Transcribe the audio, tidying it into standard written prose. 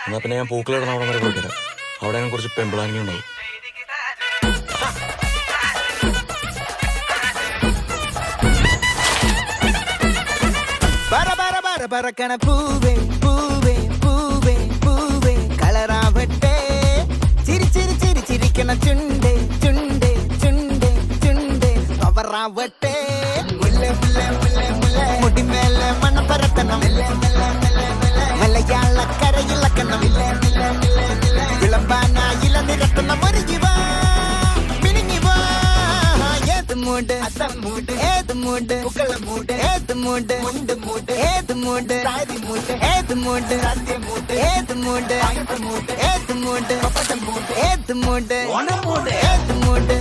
എന്നാ പിന്നെ ഞാൻ പൂക്കളിടണം അവിടെ വരെ പോയിട്ട് തരാം. അവിടെ ഞാൻ കുറച്ച് പെമ്പിളാനിങ് ഉണ്ടാവും. പറക്കണ പൂവേ പൂവേ പൂവേ പൂവേ കളറാവട്ടെ ചിരി ചിരി ചിരി ചിരിക്കണ ചുണ്ടേ ചുണ്ടേ ചുണ്ടേ ചുണ്ടേ പവറാവട്ടെ മുല്ല മുല്ല മുല്ല മുല്ല മുടിമേലെ മണ്ണ പരത്തണം മലയാള കരയിളക്കണം വിളമ്പാനായില നിരത്തണം ഒരുങ്ങി വാ പിണങ്ങി വാ ഏത് മൂട് ഏത് മൂട് ഏത് മൂട് ഏത് മൂട് ഏത് മൂട് ഏത് മൂട് ഏത് മൂട് ഏത് മൂട് ഏത് മൂട്